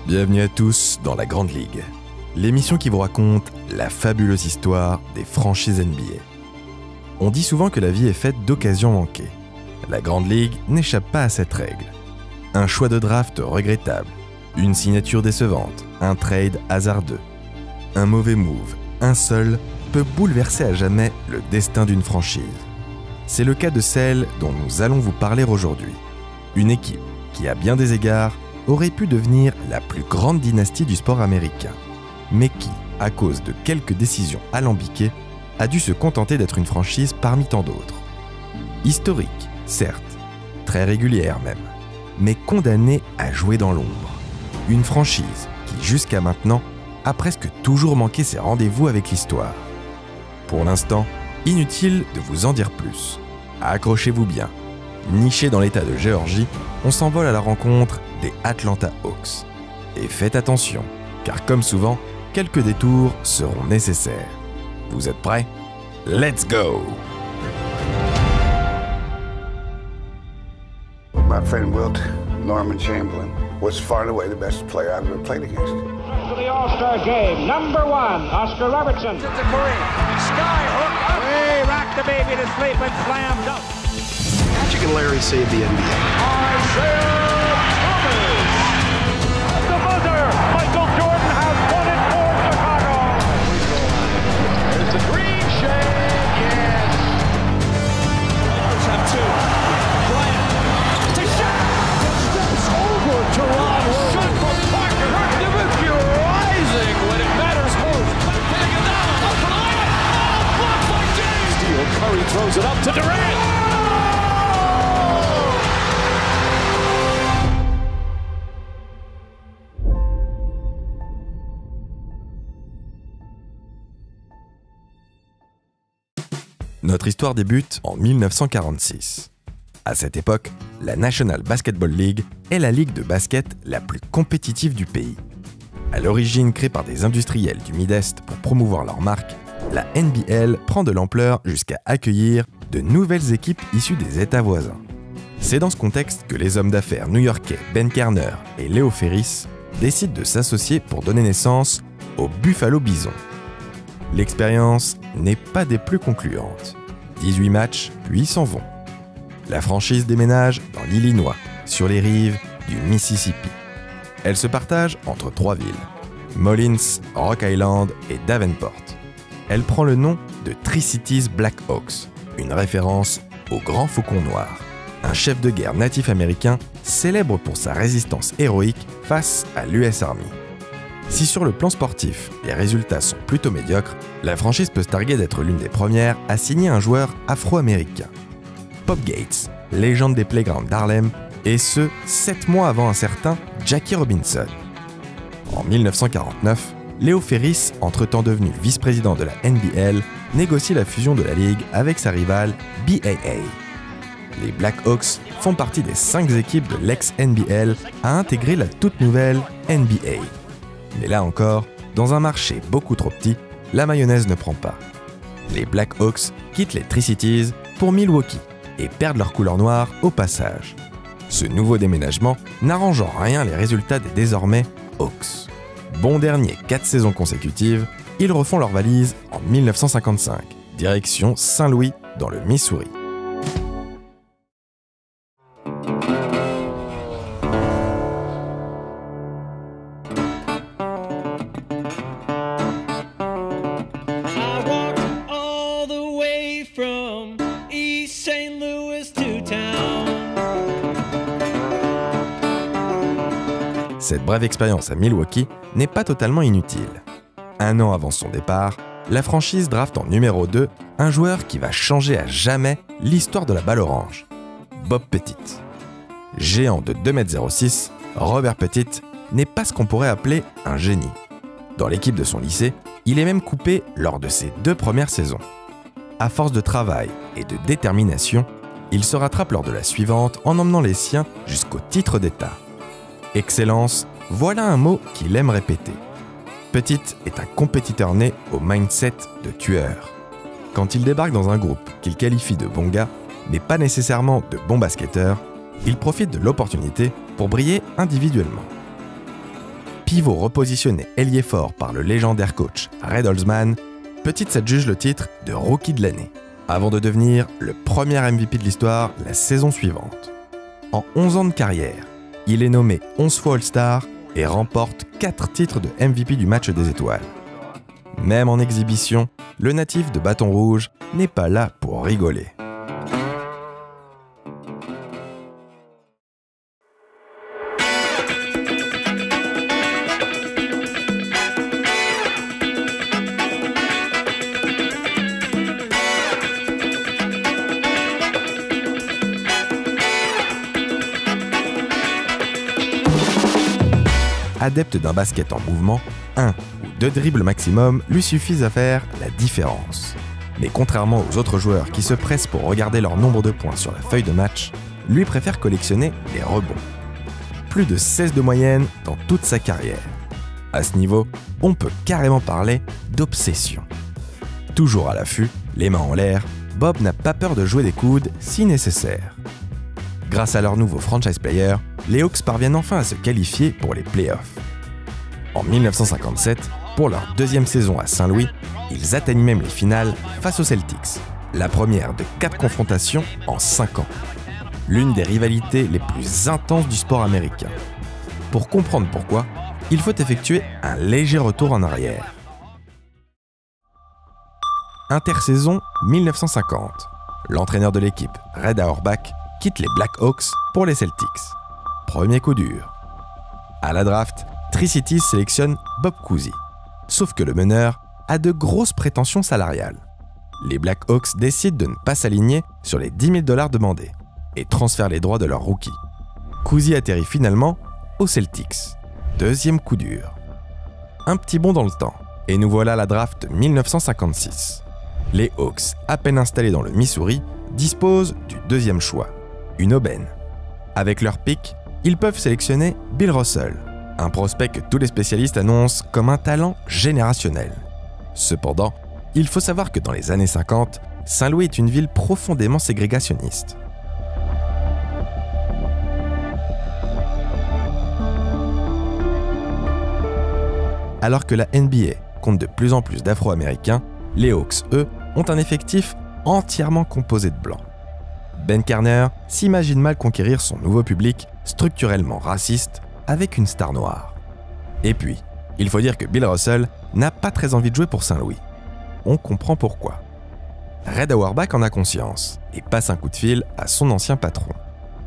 Bienvenue à tous dans la Grande Ligue, l'émission qui vous raconte la fabuleuse histoire des franchises NBA. On dit souvent que la vie est faite d'occasions manquées. La Grande Ligue n'échappe pas à cette règle. Un choix de draft regrettable, une signature décevante, un trade hasardeux. Un mauvais move, un seul, peut bouleverser à jamais le destin d'une franchise. C'est le cas de celle dont nous allons vous parler aujourd'hui. Une équipe qui, à bien des égards, aurait pu devenir la plus grande dynastie du sport américain, mais qui, à cause de quelques décisions alambiquées, a dû se contenter d'être une franchise parmi tant d'autres. Historique, certes, très régulière même, mais condamnée à jouer dans l'ombre. Une franchise qui, jusqu'à maintenant, a presque toujours manqué ses rendez-vous avec l'histoire. Pour l'instant, inutile de vous en dire plus. Accrochez-vous bien. Niché dans l'état de Géorgie, on s'envole à la rencontre des Atlanta Hawks. Et faites attention, car comme souvent, quelques détours seront nécessaires. Vous êtes prêts? Let's go! My friend Wilt, Norman Chamberlain, was far and away the best player I've ever played against. To the All-Star game, number one, Oscar Robertson. To Curry, skyhook, way rocked the baby to sleep and slam dunk. Magic and Larry saved the NBA. Isaiah Thomas. At the buzzer, Michael Jordan has won it for Chicago. There's the green shade, yes. Lakers have two. Bryant to shot. Steps over Toronto. Shot from Parker. Nowitzki rising when it matters most. Putting it down. Up for the layup. Oh, blocked by James. Steal. Curry throws it up to Durant. Notre histoire débute en 1946. À cette époque, la National Basketball League est la ligue de basket la plus compétitive du pays. À l'origine créée par des industriels du Mid-Est pour promouvoir leur marque, la NBL prend de l'ampleur jusqu'à accueillir de nouvelles équipes issues des États voisins. C'est dans ce contexte que les hommes d'affaires new-yorkais Ben Kerner et Leo Ferris décident de s'associer pour donner naissance aux Buffalo Bisons. L'expérience n'est pas des plus concluantes. 18 matchs, puis s'en vont. La franchise déménage dans l'Illinois, sur les rives du Mississippi. Elle se partage entre 3 villes, Mullins, Rock Island et Davenport. Elle prend le nom de Tri-Cities Black Hawks, une référence au Grand Faucon Noir, un chef de guerre natif américain célèbre pour sa résistance héroïque face à l'US Army. Si sur le plan sportif, les résultats sont plutôt médiocres, la franchise peut se targuer d'être l'une des premières à signer un joueur afro-américain. Pop Gates, légende des playgrounds d'Harlem, et ce, 7 mois avant un certain Jackie Robinson. En 1949, Leo Ferris, entre-temps devenu vice-président de la NBL, négocie la fusion de la ligue avec sa rivale BAA. Les Black Hawks font partie des 5 équipes de l'ex-NBL à intégrer la toute nouvelle NBA. Mais là encore, dans un marché beaucoup trop petit, la mayonnaise ne prend pas. Les Black Hawks quittent les Tri-Cities pour Milwaukee et perdent leur couleur noire au passage. Ce nouveau déménagement n'arrange en rien les résultats des désormais Hawks. Bon dernier 4 saisons consécutives, ils refont leur valise en 1955, direction Saint-Louis dans le Missouri. Cette brève expérience à Milwaukee n'est pas totalement inutile. 1 an avant son départ, la franchise draft en numéro 2 un joueur qui va changer à jamais l'histoire de la balle orange, Bob Pettit. Géant de 2,06 m, Robert Pettit n'est pas ce qu'on pourrait appeler un génie. Dans l'équipe de son lycée, il est même coupé lors de ses 2 premières saisons. À force de travail et de détermination, il se rattrape lors de la suivante en emmenant les siens jusqu'au titre d'État. Excellence, voilà un mot qu'il aime répéter. Pettit est un compétiteur né au mindset de tueur. Quand il débarque dans un groupe qu'il qualifie de bons gars, mais pas nécessairement de bons basketteurs, il profite de l'opportunité pour briller individuellement. pivot repositionné ailier fort par le légendaire coach Red Holzman, Petit s'adjuge le titre de Rookie de l'année, avant de devenir le premier MVP de l'histoire la saison suivante. En 11 ans de carrière, il est nommé 11 fois All-Star et remporte 4 titres de MVP du match des étoiles. Même en exhibition, le natif de Bâton Rouge n'est pas là pour rigoler. Adepte d'un basket en mouvement, 1 ou 2 dribbles maximum lui suffisent à faire la différence. Mais contrairement aux autres joueurs qui se pressent pour regarder leur nombre de points sur la feuille de match, lui préfère collectionner les rebonds. Plus de 16 de moyenne dans toute sa carrière. À ce niveau, on peut carrément parler d'obsession. Toujours à l'affût, les mains en l'air, Bob n'a pas peur de jouer des coudes si nécessaire. Grâce à leur nouveau franchise player, les Hawks parviennent enfin à se qualifier pour les playoffs. En 1957, pour leur deuxième saison à Saint-Louis, ils atteignent même les finales face aux Celtics, la première de 4 confrontations en 5 ans. L'une des rivalités les plus intenses du sport américain. Pour comprendre pourquoi, il faut effectuer un léger retour en arrière. Intersaison 1950. L'entraîneur de l'équipe, Red Auerbach, quitte les Black Hawks pour les Celtics. Premier coup dur. À la draft, Tri-Cities sélectionne Bob Cousy. Sauf que le meneur a de grosses prétentions salariales. Les Black Hawks décident de ne pas s'aligner sur les $10 000 demandés et transfèrent les droits de leur rookie. Cousy atterrit finalement aux Celtics. Deuxième coup dur. Un petit bond dans le temps, et nous voilà à la draft 1956. Les Hawks, à peine installés dans le Missouri, disposent du deuxième choix, une aubaine. Avec leur pick, ils peuvent sélectionner Bill Russell, un prospect que tous les spécialistes annoncent comme un talent générationnel. Cependant, il faut savoir que dans les années 50, Saint-Louis est une ville profondément ségrégationniste. Alors que la NBA compte de plus en plus d'Afro-Américains, les Hawks, eux, ont un effectif entièrement composé de blancs. Ben Karner s'imagine mal conquérir son nouveau public structurellement raciste avec une star noire. Et puis, il faut dire que Bill Russell n'a pas très envie de jouer pour Saint-Louis. On comprend pourquoi. Red Auerbach en a conscience et passe un coup de fil à son ancien patron.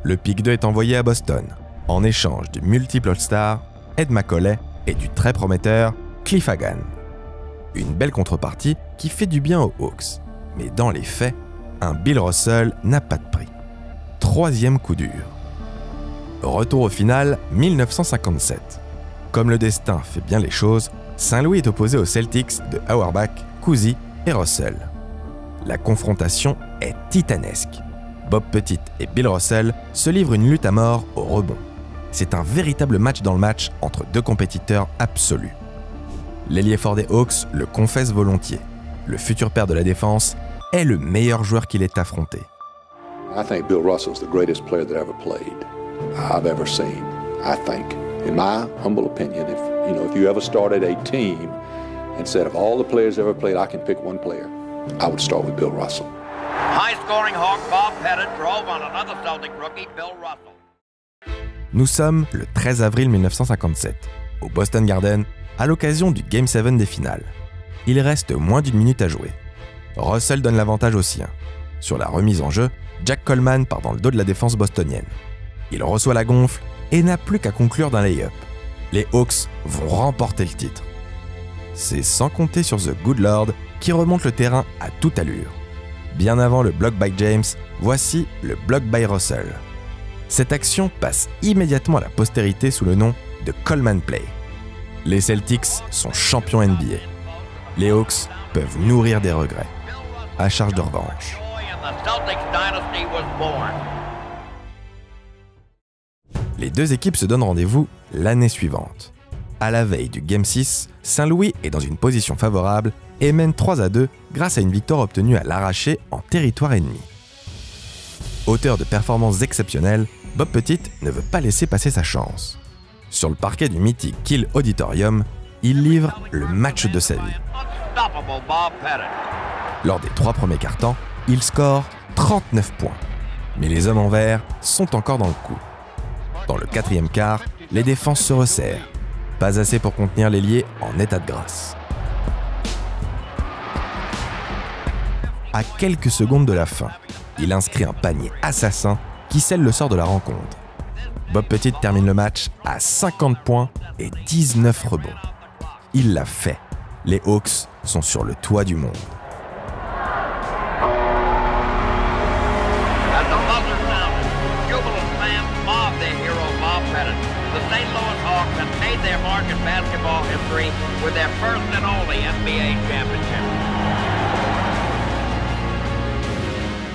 Le pick 2 est envoyé à Boston, en échange du multiple All-Star Ed Macauley et du très prometteur Cliff Hagan. Une belle contrepartie qui fait du bien aux Hawks. Mais dans les faits, un Bill Russell n'a pas de prix. Troisième coup dur. Retour au final, 1957. Comme le destin fait bien les choses, Saint-Louis est opposé aux Celtics de Auerbach, Cousy et Russell. La confrontation est titanesque. Bob Petit et Bill Russell se livrent une lutte à mort au rebond. C'est un véritable match dans le match entre deux compétiteurs absolus. L'ailier fort des Hawks le confesse volontiers. Le futur père de la défense est le meilleur joueur qu'il ait affronté. I think Bill Russell's the greatest player that ever played, I've ever seen. I think, in my humble opinion, if you ever started a team and said of all the players ever played, I can pick one player, I would start with Bill Russell. High-scoring Hawk Bob Pettit drove on another Celtic rookie, Bill Russell. Nous sommes le 13 avril 1957, au Boston Garden, à l'occasion du Game 7 des finales. Il reste moins d'une minute à jouer. Russell donne l'avantage aux siens. Sur la remise en jeu, Jack Coleman part dans le dos de la défense bostonienne. Il reçoit la gonfle et n'a plus qu'à conclure d'un lay-up. Les Hawks vont remporter le titre. C'est sans compter sur The Good Lord qui remonte le terrain à toute allure. Bien avant le block by James, voici le block by Russell. Cette action passe immédiatement à la postérité sous le nom de Coleman Play. Les Celtics sont champions NBA. Les Hawks peuvent nourrir des regrets. À charge de revanche. Les deux équipes se donnent rendez-vous l'année suivante. À la veille du Game 6, Saint-Louis est dans une position favorable et mène 3-2 grâce à une victoire obtenue à l'arraché en territoire ennemi. Auteur de performances exceptionnelles, Bob Petit ne veut pas laisser passer sa chance. Sur le parquet du mythique Kiel Auditorium, il livre le match de sa vie. Unstoppable Bob Pettit. Lors des 3 premiers quart-temps, il score 39 points. Mais les hommes en vert sont encore dans le coup. Dans le 4e quart, les défenses se resserrent. Pas assez pour contenir l'ailier en état de grâce. À quelques secondes de la fin, il inscrit un panier assassin qui scelle le sort de la rencontre. Bob Pettit termine le match à 50 points et 19 rebonds. Il l'a fait. Les Hawks sont sur le toit du monde. As the buzzer sounded, jubilant fans mobbed their hero Bob Pettit. The St. Louis Hawks have made their mark in basketball history with their first and only NBA championship.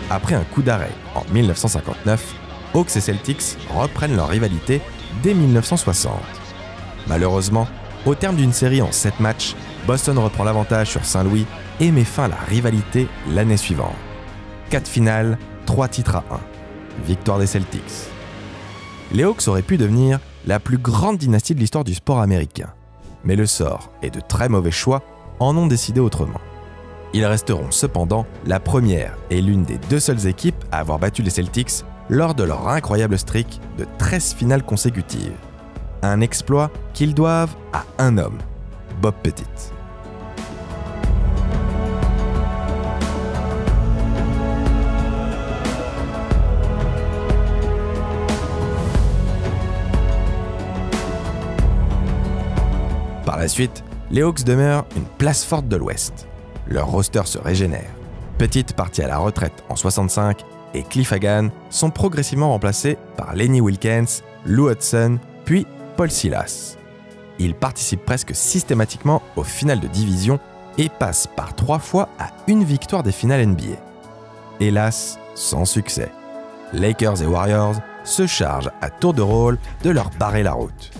Après un coup d'arrêt en 1959, Hawks et Celtics reprennent leur rivalité dès 1960. Malheureusement, au terme d'une série en 7 matchs, Boston reprend l'avantage sur Saint-Louis et met fin à la rivalité l'année suivante. 4 finales, 3 titres à 1. Victoire des Celtics. Les Hawks auraient pu devenir la plus grande dynastie de l'histoire du sport américain. Mais le sort et de très mauvais choix en ont décidé autrement. Ils resteront cependant la première et l'une des 2 seules équipes à avoir battu les Celtics lors de leur incroyable streak de 13 finales consécutives. Un exploit qu'ils doivent à un homme, Bob Pettit. Par la suite, les Hawks demeurent une place forte de l'Ouest. Leur roster se régénère. Pettit partit à la retraite en 65 et Cliff Hagan sont progressivement remplacés par Lenny Wilkens, Lou Hudson, puis Paul Silas. Ils participent presque systématiquement aux finales de division et passent par 3 fois à une victoire des finales NBA. Hélas, sans succès. Lakers et Warriors se chargent à tour de rôle de leur barrer la route.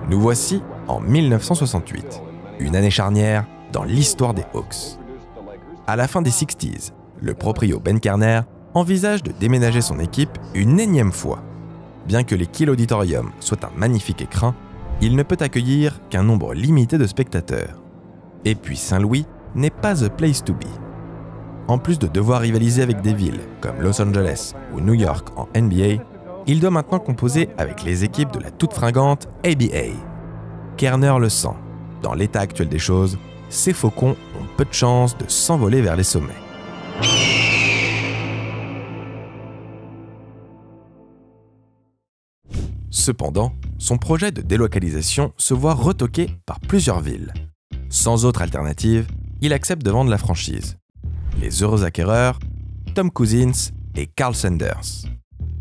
Nous voici en 1968, une année charnière dans l'histoire des Hawks. À la fin des 60s, le proprio Ben Kerner envisage de déménager son équipe une énième fois. Bien que les Kiel Auditorium soit un magnifique écrin, il ne peut accueillir qu'un nombre limité de spectateurs. Et puis Saint-Louis n'est pas the place to be. En plus de devoir rivaliser avec des villes comme Los Angeles ou New York en NBA, il doit maintenant composer avec les équipes de la toute fringante ABA. Kerner le sent. Dans l'état actuel des choses, ces faucons ont peu de chances de s'envoler vers les sommets. Cependant, son projet de délocalisation se voit retoqué par plusieurs villes. Sans autre alternative, il accepte de vendre la franchise. Les heureux acquéreurs, Tom Cousins et Carl Sanders.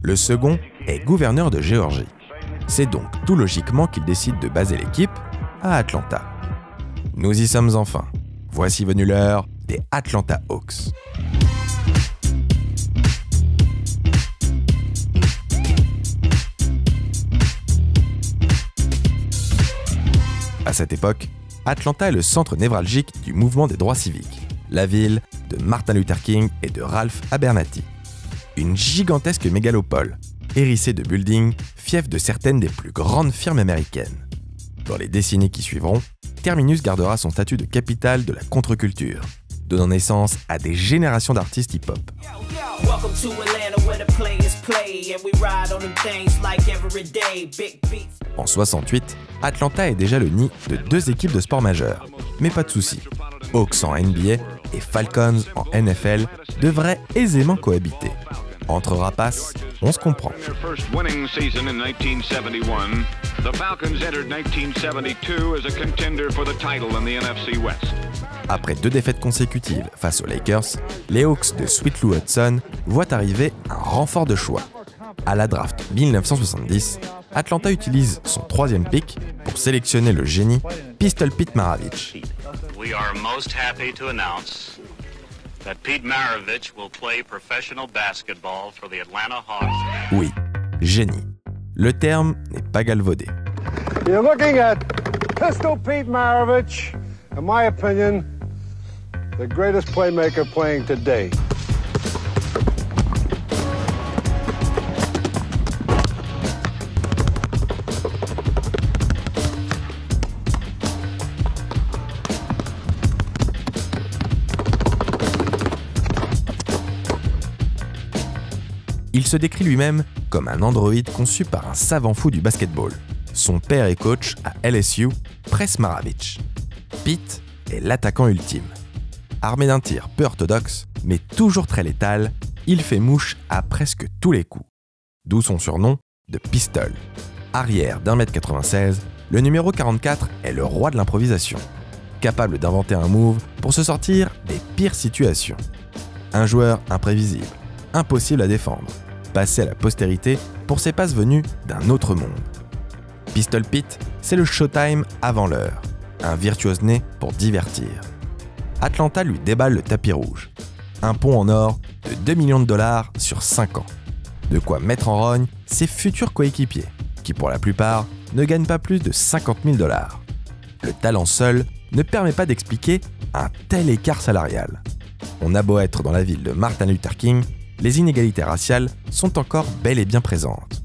Le second est gouverneur de Géorgie. C'est donc tout logiquement qu'il décide de baser l'équipe à Atlanta. Nous y sommes enfin. Voici venue l'heure des Atlanta Hawks. À cette époque, Atlanta est le centre névralgique du mouvement des droits civiques, la ville de Martin Luther King et de Ralph Abernathy. Une gigantesque mégalopole, hérissée de buildings, fief de certaines des plus grandes firmes américaines. Dans les décennies qui suivront, Terminus gardera son statut de capitale de la contre-culture, donnant naissance à des générations d'artistes hip-hop. En 68, Atlanta est déjà le nid de 2 équipes de sport majeures, mais pas de souci. Hawks en NBA et Falcons en NFL devraient aisément cohabiter. Entre rapaces, on se comprend. Après 2 défaites consécutives face aux Lakers, les Hawks de Sweet Lou Hudson voient arriver un renfort de choix. À la draft 1970, Atlanta utilise son 3e pick pour sélectionner le génie Pistol Pete Maravich. We are most happy to announce that Pete Maravich will play professional basketball for the Atlanta Hawks. Oui, génie. Le terme n'est pas galvaudé. You're looking at Pistol Pete Maravich, In my opinion, the greatest playmaker playing today. Il se décrit lui-même comme un androïde conçu par un savant fou du basketball. Son père est coach à LSU, Pres Maravich. Pete est l'attaquant ultime. Armé d'un tir peu orthodoxe, mais toujours très létal, il fait mouche à presque tous les coups. D'où son surnom de Pistol. Arrière d'1m96, le numéro 44 est le roi de l'improvisation. Capable d'inventer un move pour se sortir des pires situations. Un joueur imprévisible, impossible à défendre, passé à la postérité pour ses passes venues d'un autre monde. Pistol Pete, c'est le showtime avant l'heure, un virtuose né pour divertir. Atlanta lui déballe le tapis rouge, un pont en or de 2 millions de dollars sur 5 ans. De quoi mettre en rogne ses futurs coéquipiers, qui pour la plupart ne gagnent pas plus de 50 000 dollars. Le talent seul ne permet pas d'expliquer un tel écart salarial. On a beau être dans la ville de Martin Luther King, les inégalités raciales sont encore bel et bien présentes.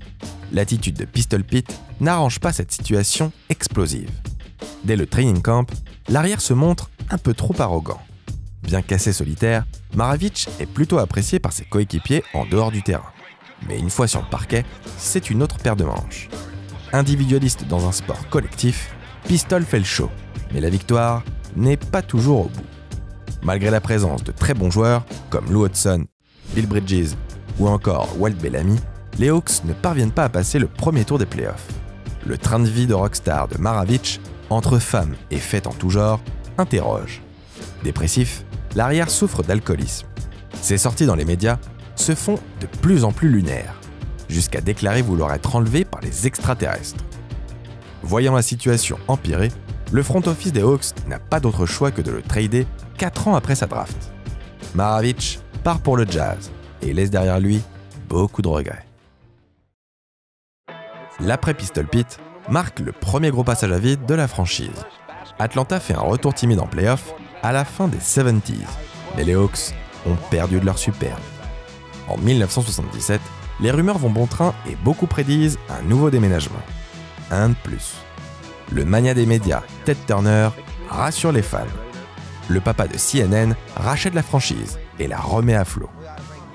L'attitude de Pistol Pete n'arrange pas cette situation explosive. Dès le training camp, l'arrière se montre un peu trop arrogant. Bien qu'assez solitaire, Maravich est plutôt apprécié par ses coéquipiers en dehors du terrain. Mais une fois sur le parquet, c'est une autre paire de manches. Individualiste dans un sport collectif, Pistol fait le show, mais la victoire n'est pas toujours au bout. Malgré la présence de très bons joueurs comme Lou Hodson, Bill Bridges ou encore Walt Bellamy, les Hawks ne parviennent pas à passer le premier tour des playoffs. Le train de vie de rockstar de Maravich, entre femmes et fêtes en tout genre, interroge. Dépressif, l'arrière souffre d'alcoolisme. Ses sorties dans les médias se font de plus en plus lunaires, jusqu'à déclarer vouloir être enlevé par les extraterrestres. Voyant la situation empirer, le front office des Hawks n'a pas d'autre choix que de le trader 4 ans après sa draft. Maravich part pour le Jazz et laisse derrière lui beaucoup de regrets. L'après Pistol Pete marque le premier gros passage à vide de la franchise. Atlanta fait un retour timide en playoff à la fin des 70s, mais les Hawks ont perdu de leur superbe. En 1977, les rumeurs vont bon train et beaucoup prédisent un nouveau déménagement. Un de plus. Le mania des médias, Ted Turner, rassure les fans. Le papa de CNN rachète la franchise et la remet à flot.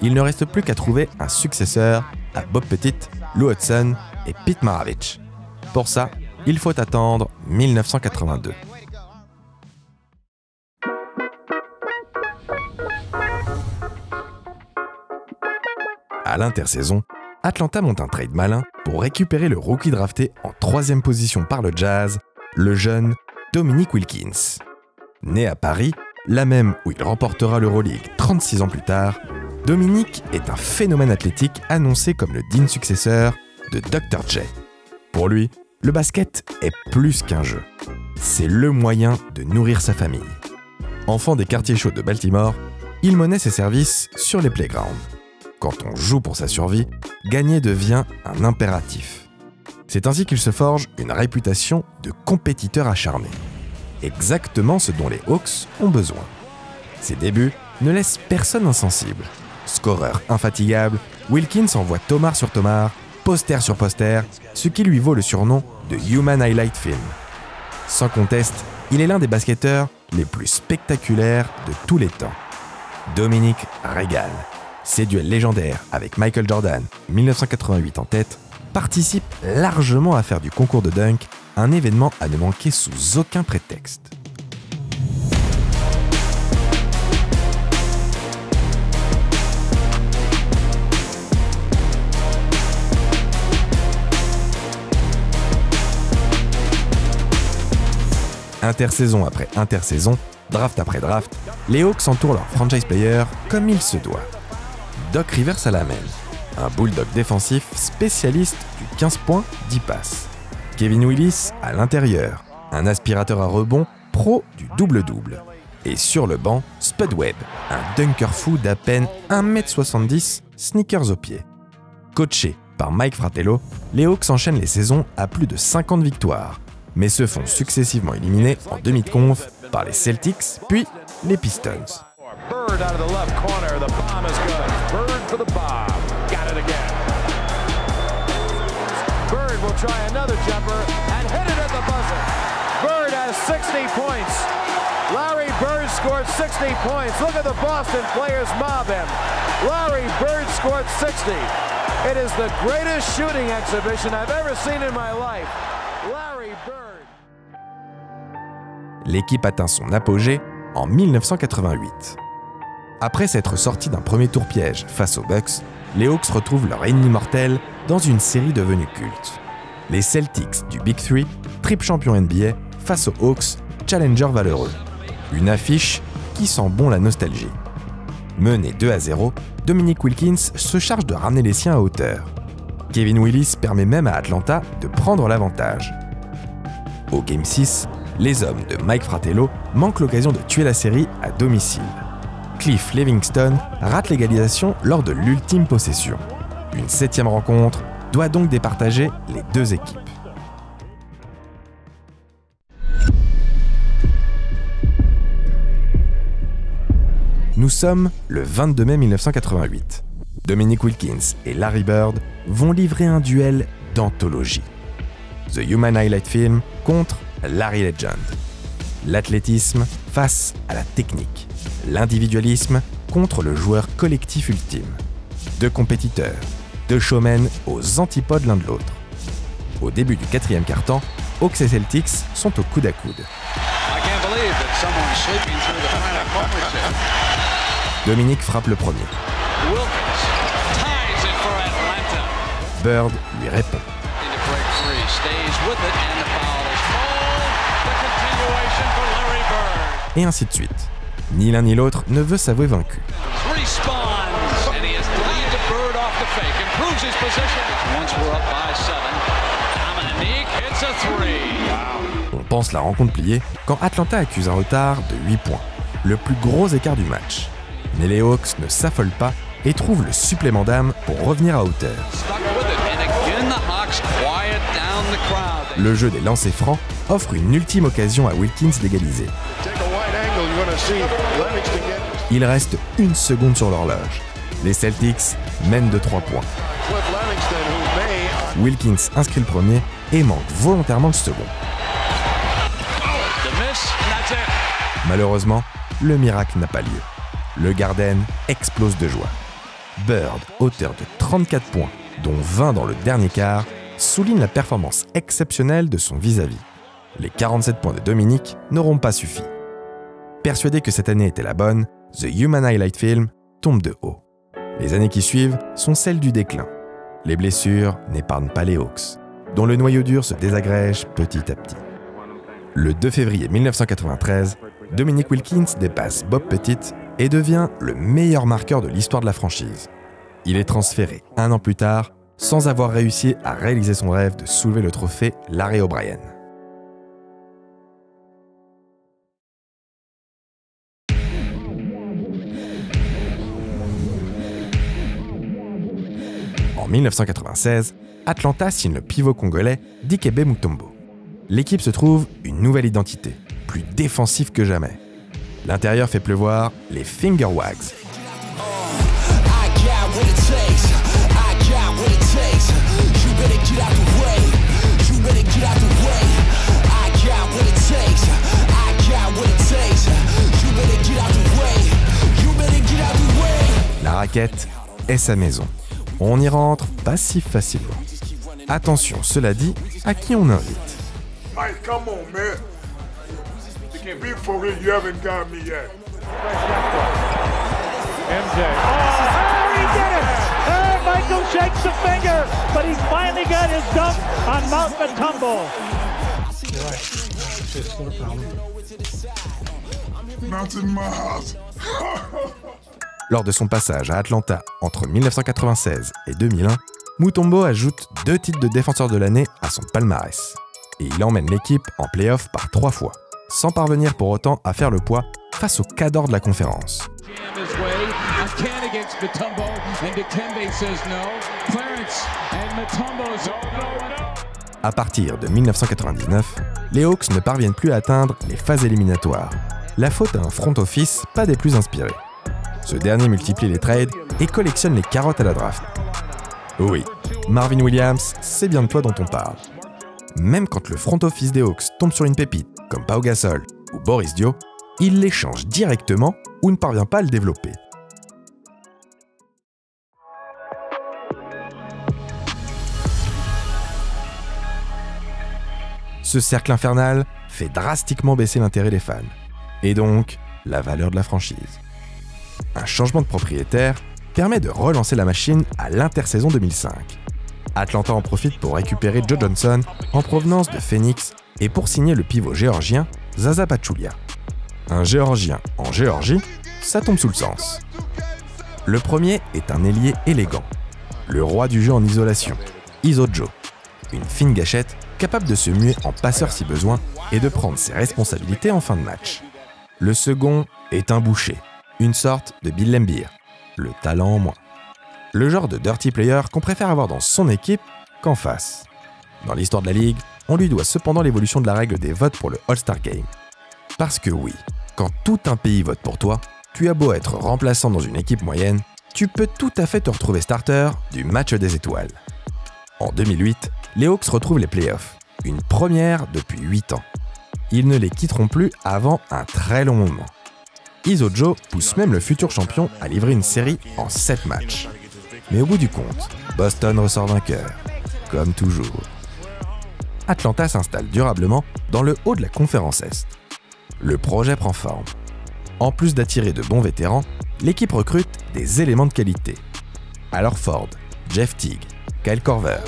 Il ne reste plus qu'à trouver un successeur à Bob Pettit, Lou Hodson et Pete Maravich. Pour ça, il faut attendre 1982. À l'intersaison, Atlanta monte un trade malin pour récupérer le rookie drafté en 3e position par le Jazz, le jeune Dominique Wilkins. Né à Paris, là même où il remportera l'Euroleague 36 ans plus tard, Dominique est un phénomène athlétique annoncé comme le digne successeur de Dr. J. Pour lui, le basket est plus qu'un jeu. C'est le moyen de nourrir sa famille. Enfant des quartiers chauds de Baltimore, il monnaie ses services sur les playgrounds. Quand on joue pour sa survie, gagner devient un impératif. C'est ainsi qu'il se forge une réputation de compétiteur acharné. Exactement ce dont les Hawks ont besoin. Ses débuts ne laissent personne insensible. Scoreur infatigable, Wilkins envoie tomard sur tomard, poster sur poster, ce qui lui vaut le surnom de Human Highlight Film. Sans conteste, il est l'un des basketteurs les plus spectaculaires de tous les temps. Dominique régale. Ses duels légendaires avec Michael Jordan, 1988 en tête, participent largement à faire du concours de dunk un événement à ne manquer sous aucun prétexte. Intersaison après intersaison, draft après draft, les Hawks entourent leur franchise player comme il se doit. Doc Rivers à la main, un bulldog défensif spécialiste du 15 points, 10 passes. Kevin Willis à l'intérieur, un aspirateur à rebond pro du double-double. Et sur le banc, Spud Webb, un dunker fou d'à peine 1m70, sneakers aux pieds. Coaché par Mike Fratello, les Hawks enchaînent les saisons à plus de 50 victoires, mais se font successivement éliminer en demi de conf par les Celtics, puis les Pistons. Bird out of the left corner. The bomb is good. Bird for the bomb. Got it again. Bird will try another jumper and hit it at the buzzer. Bird has 60 points. Larry Bird scored 60 points. Look at the Boston players mob him. Larry Bird scored 60. It is the greatest shooting exhibition I've ever seen in my life. Larry Bird. L'équipe atteint son apogée en 1988. Après s'être sortis d'un premier tour piège face aux Bucks, les Hawks retrouvent leur ennemi mortel dans une série devenue culte. Les Celtics du Big Three, triple champion NBA, face aux Hawks, challenger valeureux. Une affiche qui sent bon la nostalgie. Mené 2-0, Dominique Wilkins se charge de ramener les siens à hauteur. Kevin Willis permet même à Atlanta de prendre l'avantage. Au Game 6, les hommes de Mike Fratello manquent l'occasion de tuer la série à domicile. Cliff Livingston rate l'égalisation lors de l'ultime possession. Une 7e rencontre doit donc départager les deux équipes. Nous sommes le 22 mai 1988. Dominique Wilkins et Larry Bird vont livrer un duel d'anthologie. The Human Highlight Film contre Larry Legend. L'athlétisme face à la technique. L'individualisme contre le joueur collectif ultime. Deux compétiteurs, deux showmen aux antipodes l'un de l'autre. Au début du 4e quart-temps, Hawks et Celtics sont au coude à coude. Dominique frappe le premier. Bird lui répond. Et ainsi de suite. Ni l'un ni l'autre ne veut s'avouer vaincu. On pense la rencontre pliée quand Atlanta accuse un retard de 8 points, le plus gros écart du match. Mais les Hawks ne s'affolent pas et trouvent le supplément d'âme pour revenir à hauteur. Le jeu des lancers francs offre une ultime occasion à Wilkins d'égaliser. Il reste 1 seconde sur l'horloge. Les Celtics mènent de 3 points. Wilkins inscrit le premier et manque volontairement le second. Malheureusement, le miracle n'a pas lieu. Le Garden explose de joie. Bird, auteur de 34 points, dont 20 dans le dernier quart, souligne la performance exceptionnelle de son vis-à-vis. Les 47 points de Dominique n'auront pas suffi. Persuadé que cette année était la bonne, The Human Highlight Film tombe de haut. Les années qui suivent sont celles du déclin. Les blessures n'épargnent pas les Hawks, dont le noyau dur se désagrège petit à petit. Le 2 février 1993, Dominique Wilkins dépasse Bob Pettit et devient le meilleur marqueur de l'histoire de la franchise. Il est transféré 1 an plus tard, sans avoir réussi à réaliser son rêve de soulever le trophée Larry O'Brien. En 1996, Atlanta signe le pivot congolais Dikembe Mutombo. L'équipe se trouve une nouvelle identité, plus défensive que jamais. L'intérieur fait pleuvoir les finger wags. La raquette est sa maison. On y rentre pas si facilement. Attention, cela dit, à qui on invite. Mike, come on, man. Be for real, you haven't got me yet. MJ. Oh, he did it! Oh, Michael shakes a finger, but he finally got his dunk on Mount Mutombo. Not in my house. Lors de son passage à Atlanta entre 1996 et 2001, Mutombo ajoute 2 titres de défenseur de l'année à son palmarès. Et il emmène l'équipe en play-off par 3 fois, sans parvenir pour autant à faire le poids face au cadre de la conférence. À partir de 1999, les Hawks ne parviennent plus à atteindre les phases éliminatoires. La faute à un front office pas des plus inspirés. Ce dernier multiplie les trades et collectionne les carottes à la draft. Oui, Marvin Williams, c'est bien de toi dont on parle. Même quand le front office des Hawks tombe sur une pépite, comme Pau Gasol ou Boris Dio, il l'échange directement ou ne parvient pas à le développer. Ce cercle infernal fait drastiquement baisser l'intérêt des fans, et donc la valeur de la franchise. Un changement de propriétaire permet de relancer la machine à l'intersaison 2005. Atlanta en profite pour récupérer Joe Johnson en provenance de Phoenix et pour signer le pivot géorgien Zaza Pachulia. Un Géorgien en Géorgie, ça tombe sous le sens. Le premier est un ailier élégant, le roi du jeu en isolation, Iso Joe, une fine gâchette capable de se muer en passeur si besoin et de prendre ses responsabilités en fin de match. Le second est un boucher, une sorte de Bill Laimbeer, le talent en moins. Le genre de dirty player qu'on préfère avoir dans son équipe qu'en face. Dans l'histoire de la Ligue, on lui doit cependant l'évolution de la règle des votes pour le All-Star Game. Parce que oui, quand tout un pays vote pour toi, tu as beau être remplaçant dans une équipe moyenne, tu peux tout à fait te retrouver starter du match des étoiles. En 2008, les Hawks retrouvent les playoffs, une première depuis 8 ans. Ils ne les quitteront plus avant un très long moment. Iso Joe pousse même le futur champion à livrer une série en 7 matchs. Mais au bout du compte, Boston ressort vainqueur, comme toujours. Atlanta s'installe durablement dans le haut de la conférence Est. Le projet prend forme. En plus d'attirer de bons vétérans, l'équipe recrute des éléments de qualité. Al Horford, Jeff Teague, Kyle Korver.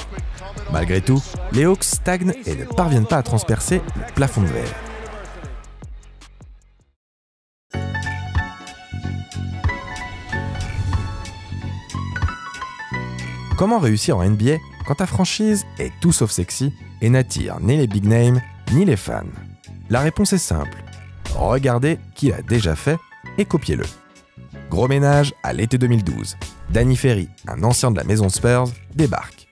Malgré tout, les Hawks stagnent et ne parviennent pas à transpercer le plafond de verre. Comment réussir en NBA quand ta franchise est tout sauf sexy et n'attire ni les big names ni les fans? La réponse est simple. Regardez qui l'a déjà fait et copiez-le. Gros ménage à l'été 2012. Danny Ferry, un ancien de la maison Spurs, débarque.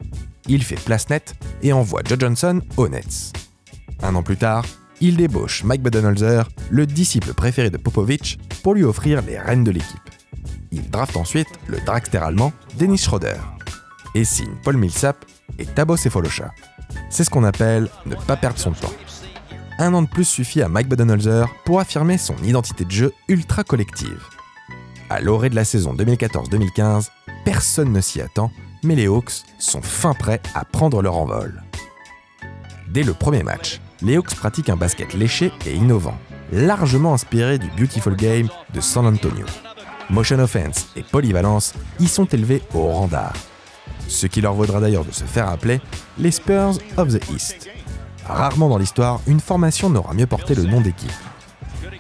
Il fait place nette et envoie Joe Johnson aux Nets. Un an plus tard, il débauche Mike Budenholzer, le disciple préféré de Popovich, pour lui offrir les rênes de l'équipe. Il draft ensuite le dragster allemand Dennis Schroeder et signe Paul Millsap et Thabo Sefolosha. C'est ce qu'on appelle ne pas perdre son temps. Un an de plus suffit à Mike Budenholzer pour affirmer son identité de jeu ultra collective. À l'orée de la saison 2014-2015, personne ne s'y attend, mais les Hawks sont fin prêts à prendre leur envol. Dès le premier match, les Hawks pratiquent un basket léché et innovant, largement inspiré du Beautiful Game de San Antonio. Motion offense et polyvalence y sont élevés au rang d'art. Ce qui leur vaudra d'ailleurs de se faire appeler les Spurs of the East. Rarement dans l'histoire, une formation n'aura mieux porté le nom d'équipe.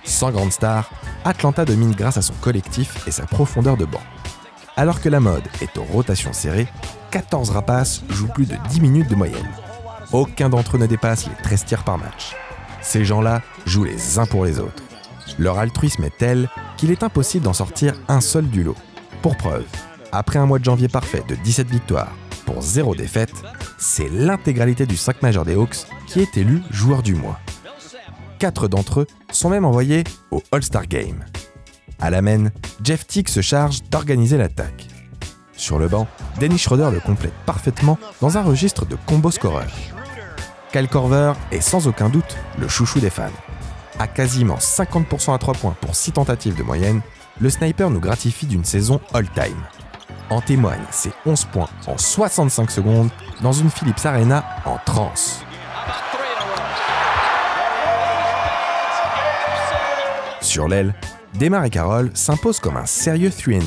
Sans grande star, Atlanta domine grâce à son collectif et sa profondeur de banc. Alors que la mode est aux rotations serrées, 14 rapaces jouent plus de 10 minutes de moyenne. Aucun d'entre eux ne dépasse les 13 tirs par match. Ces gens-là jouent les uns pour les autres. Leur altruisme est tel qu'il est impossible d'en sortir un seul du lot. Pour preuve, après un mois de janvier parfait de 17 victoires pour 0 défaite, c'est l'intégralité du 5 majeur des Hawks qui est élu joueur du mois. 4 d'entre eux sont même envoyés au All-Star Game. À la main, Jeff Teague se charge d'organiser l'attaque. Sur le banc, Dennis Schroeder le complète parfaitement dans un registre de combo scoreur. Kyle Korver est sans aucun doute le chouchou des fans. À quasiment 50% à 3 points pour 6 tentatives de moyenne, le sniper nous gratifie d'une saison all-time. En témoignent ses 11 points en 65 secondes dans une Philips Arena en transe. Sur l'aile, Demar et Carroll s'imposent comme un sérieux 3&D.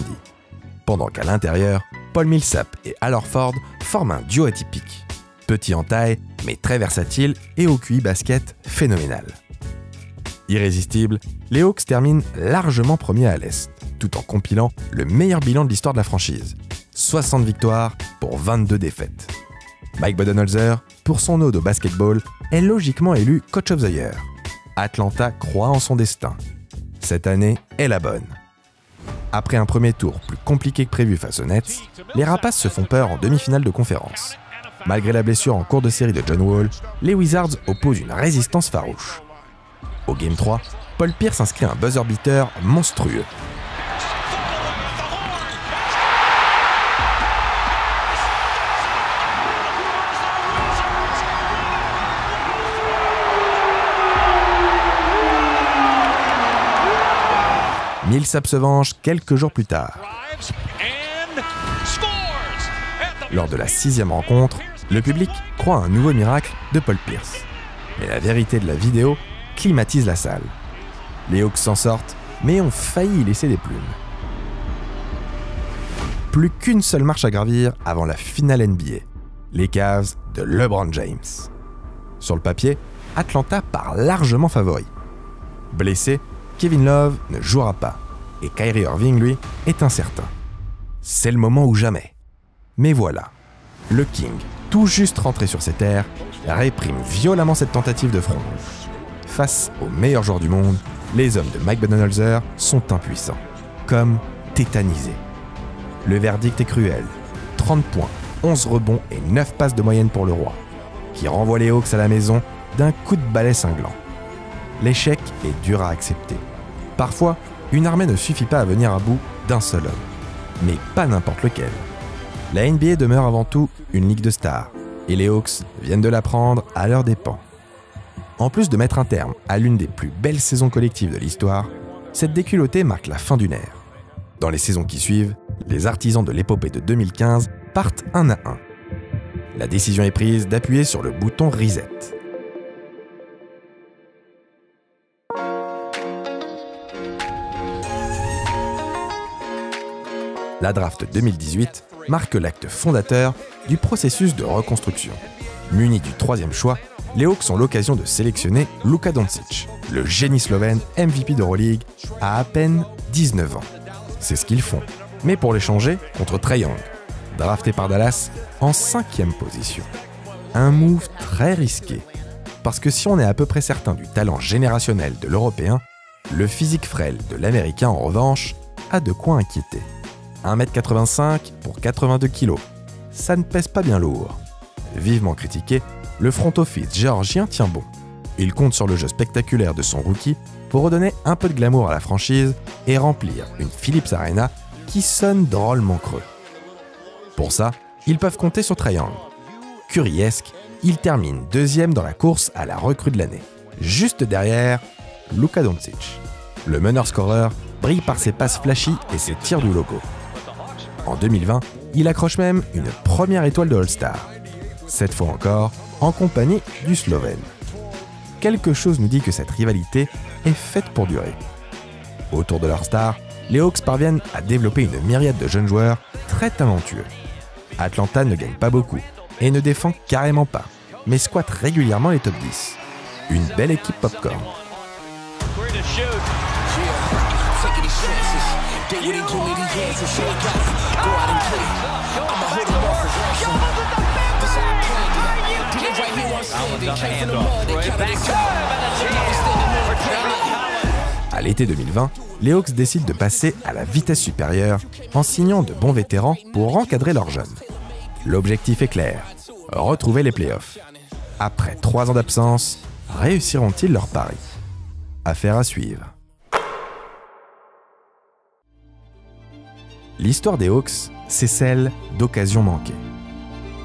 Pendant qu'à l'intérieur, Paul Millsap et Al Horford forment un duo atypique. Petit en taille, mais très versatile et au QI basket phénoménal. Irrésistibles, les Hawks terminent largement premiers à l'Est, tout en compilant le meilleur bilan de l'histoire de la franchise. 60 victoires pour 22 défaites. Mike Budenholzer, pour son ode au basketball, est logiquement élu Coach of the Year. Atlanta croit en son destin. Cette année est la bonne. Après un premier tour plus compliqué que prévu face aux Nets, les Rapaces se font peur en demi-finale de conférence. Malgré la blessure en cours de série de John Wall, les Wizards opposent une résistance farouche. Au Game 3, Paul Pierce inscrit un buzzer beater monstrueux. Millsap se venge quelques jours plus tard. Lors de la 6e rencontre, le public croit à un nouveau miracle de Paul Pierce. Mais la vérité de la vidéo climatise la salle. Les Hawks s'en sortent, mais ont failli y laisser des plumes. Plus qu'une seule marche à gravir avant la finale NBA, les Cavs de LeBron James. Sur le papier, Atlanta part largement favori. Blessé, Kevin Love ne jouera pas, et Kyrie Irving, lui, est incertain. C'est le moment ou jamais. Mais voilà, le King, tout juste rentré sur ses terres, réprime violemment cette tentative de front. Face aux meilleurs joueurs du monde, les hommes de Mike Budenholzer sont impuissants, comme tétanisés. Le verdict est cruel, 30 points, 11 rebonds et 9 passes de moyenne pour le roi, qui renvoie les Hawks à la maison d'un coup de balai cinglant. L'échec est dur à accepter. Parfois, une armée ne suffit pas à venir à bout d'un seul homme, mais pas n'importe lequel. La NBA demeure avant tout une ligue de stars, et les Hawks viennent de l'apprendre à leurs dépens. En plus de mettre un terme à l'une des plus belles saisons collectives de l'histoire, cette déculottée marque la fin d'une ère. Dans les saisons qui suivent, les artisans de l'épopée de 2015 partent un à un. La décision est prise d'appuyer sur le bouton Reset. La draft 2018 marque l'acte fondateur du processus de reconstruction. Munis du 3e choix, les Hawks ont l'occasion de sélectionner Luka Doncic, le génie slovène MVP d'Euroleague, à peine 19 ans. C'est ce qu'ils font, mais pour l'échanger contre Trae Young, drafté par Dallas en 5e position. Un move très risqué, parce que si on est à peu près certain du talent générationnel de l'Européen, le physique frêle de l'Américain en revanche a de quoi inquiéter. 1m85 pour 82 kg, ça ne pèse pas bien lourd. Vivement critiqué, le front office géorgien tient bon. Il compte sur le jeu spectaculaire de son rookie pour redonner un peu de glamour à la franchise et remplir une Philips Arena qui sonne drôlement creux. Pour ça, ils peuvent compter sur Trae Young. Curriesque, il termine 2e dans la course à la recrue de l'année, juste derrière Luka Doncic. Le meneur-scoreur brille par ses passes flashy et ses tirs du logo. En 2020, il accroche même une première étoile de All-Star. Cette fois encore, en compagnie du Slovène. Quelque chose nous dit que cette rivalité est faite pour durer. Autour de leur star, les Hawks parviennent à développer une myriade de jeunes joueurs très talentueux. Atlanta ne gagne pas beaucoup et ne défend carrément pas, mais squatte régulièrement les top 10. Une belle équipe popcorn. À l'été 2020, les Hawks décident de passer à la vitesse supérieure en signant de bons vétérans pour encadrer leurs jeunes. L'objectif est clair, retrouver les playoffs. Après 3 ans d'absence, réussiront-ils leur pari? Affaire à suivre. L'histoire des Hawks, c'est celle d'occasions manquées.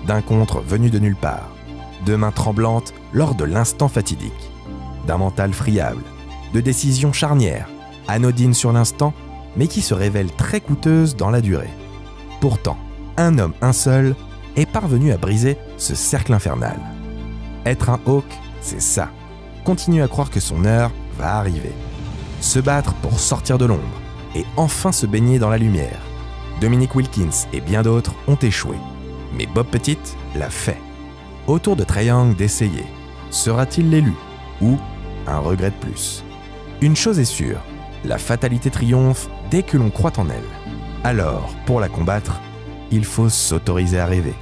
D'un contre venu de nulle part, de mains tremblantes lors de l'instant fatidique, d'un mental friable, de décisions charnières, anodines sur l'instant, mais qui se révèlent très coûteuses dans la durée. Pourtant, un homme, un seul, est parvenu à briser ce cercle infernal. Être un Hawk, c'est ça. Continuer à croire que son heure va arriver. Se battre pour sortir de l'ombre et enfin se baigner dans la lumière. Dominique Wilkins et bien d'autres ont échoué. Mais Bob Pettit l'a fait. Autour de Trae Young d'essayer. Sera-t-il l'élu? Ou un regret de plus? Une chose est sûre, la fatalité triomphe dès que l'on croit en elle. Alors, pour la combattre, il faut s'autoriser à rêver.